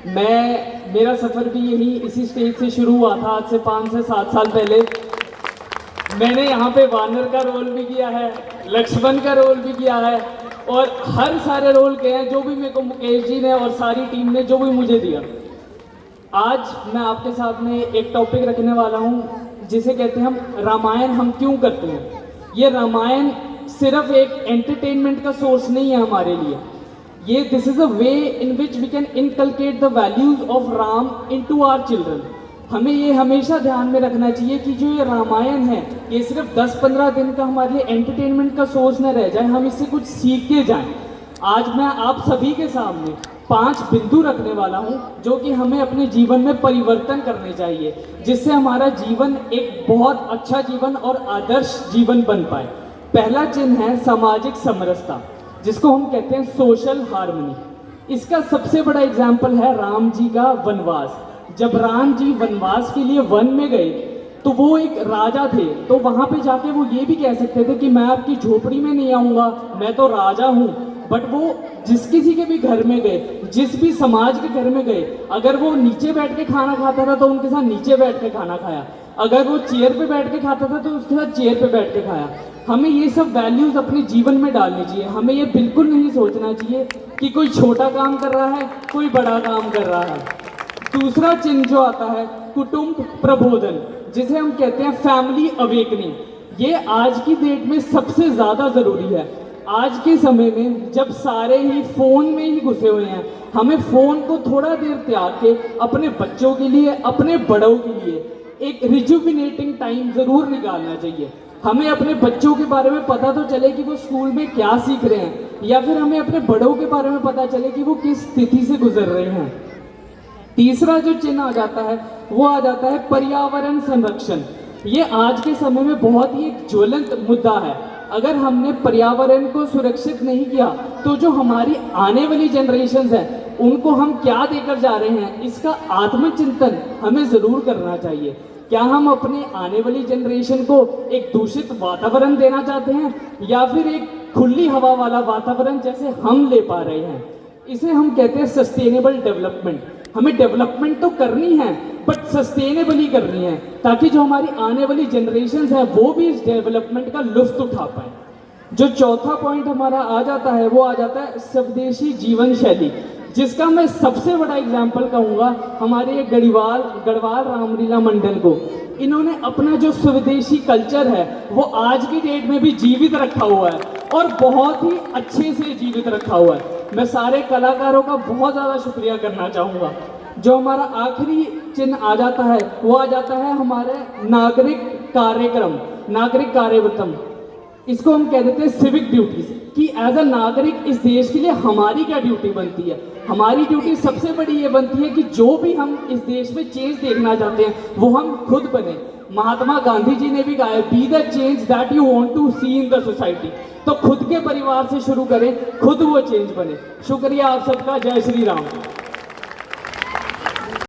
मेरा सफ़र भी यही इसी स्टेज से शुरू हुआ था, आज से 5 से 7 साल पहले। मैंने यहाँ पे वानर का रोल भी किया है, लक्ष्मण का रोल भी किया है और हर सारे रोल किए हैं जो भी मेरे को मुकेश जी ने और सारी टीम ने जो भी मुझे दिया। आज मैं आपके सामने एक टॉपिक रखने वाला हूँ जिसे कहते हैं हम रामायण हम क्यों करते हैं। ये रामायण सिर्फ एक एंटरटेनमेंट का सोर्स नहीं है हमारे लिए, ये this is a way in which we can inculcate the values of Ram into our children. हमें ये हमेशा ध्यान में रखना चाहिए कि जो ये रामायण है ये सिर्फ 10-15 दिन का हमारे लिए एंटरटेनमेंट का सोर्स न रह जाए, हम इससे कुछ सीख के जाएं। आज मैं आप सभी के सामने 5 बिंदु रखने वाला हूं जो कि हमें अपने जीवन में परिवर्तन करने चाहिए, जिससे हमारा जीवन एक बहुत अच्छा जीवन और आदर्श जीवन बन पाए। पहला चिन्ह है सामाजिक समरसता, जिसको हम कहते हैं सोशल हार्मनी। इसका सबसे बड़ा एग्जाम्पल है राम जी का वनवास। जब राम जी वनवास के लिए वन में गए तो वो एक राजा थे, तो वहां पे जाके वो ये भी कह सकते थे कि मैं आपकी झोपड़ी में नहीं आऊंगा, मैं तो राजा हूँ। बट वो जिस किसी के भी घर में गए, जिस भी समाज के घर में गए, अगर वो नीचे बैठ के खाना खाता था तो उनके साथ नीचे बैठ के खाना खाया, अगर वो चेयर पे बैठ के खाता था तो उसके साथ चेयर पे बैठ के खाया। हमें ये सब वैल्यूज अपने जीवन में डालनी चाहिए। हमें ये बिल्कुल नहीं सोचना चाहिए कि कोई छोटा काम कर रहा है, कोई बड़ा काम कर रहा है। दूसरा चिन्ह जो आता है कुटुंब प्रबोधन, जिसे हम कहते हैं फैमिली अवेकनिंग, ये आज की डेट में सबसे ज़्यादा ज़रूरी है। आज के समय में जब सारे ही फ़ोन में ही घुसे हुए हैं, हमें फ़ोन को थोड़ा देर त्याग के अपने बच्चों के लिए, अपने बड़ों के लिए एक रिजुविनेटिंग टाइम ज़रूर निकालना चाहिए। हमें अपने बच्चों के बारे में पता तो चले कि वो स्कूल में क्या सीख रहे हैं, या फिर हमें अपने बड़ों के बारे में पता चले कि वो किस स्थिति से गुजर रहे हैं। तीसरा जो चिन्ह आ जाता है वो आ जाता है पर्यावरण संरक्षण। ये आज के समय में बहुत ही एक ज्वलंत मुद्दा है। अगर हमने पर्यावरण को सुरक्षित नहीं किया तो जो हमारी आने वाली जनरेशन्स हैं उनको हम क्या देकर जा रहे हैं, इसका आत्मचिंतन हमें ज़रूर करना चाहिए। क्या हम अपने आने वाली जनरेशन को एक दूषित वातावरण देना चाहते हैं या फिर एक खुली हवा वाला वातावरण जैसे हम ले पा रहे हैं? इसे हम कहते हैं सस्टेनेबल डेवलपमेंट। हमें डेवलपमेंट तो करनी है बट सस्टेनेबली करनी है, ताकि जो हमारी आने वाली जनरेशन्स है वो भी इस डेवलपमेंट का लुत्फ उठा पाए। जो चौथा पॉइंट हमारा आ जाता है वो आ जाता है स्वदेशी जीवन शैली, जिसका मैं सबसे बड़ा एग्जाम्पल कहूँगा हमारे गढ़वाल रामलीला मंडल को। इन्होंने अपना जो स्वदेशी कल्चर है वो आज की डेट में भी जीवित रखा हुआ है और बहुत ही अच्छे से जीवित रखा हुआ है। मैं सारे कलाकारों का बहुत ज़्यादा शुक्रिया करना चाहूँगा। जो हमारा आखिरी चिन्ह आ जाता है वो आ जाता है हमारे नागरिक कार्यव्रतम। इसको हम कह देते हैं सिविक ड्यूटीज, कि एज अ नागरिक इस देश के लिए हमारी क्या ड्यूटी बनती है। हमारी ड्यूटी सबसे बड़ी ये बनती है कि जो भी हम इस देश में चेंज देखना चाहते हैं वो हम खुद बने। महात्मा गांधी जी ने भी कहा है, be the change that you want to see in the society. तो खुद के परिवार से शुरू करें, खुद वो चेंज बने। शुक्रिया आप सबका। जय श्री राम।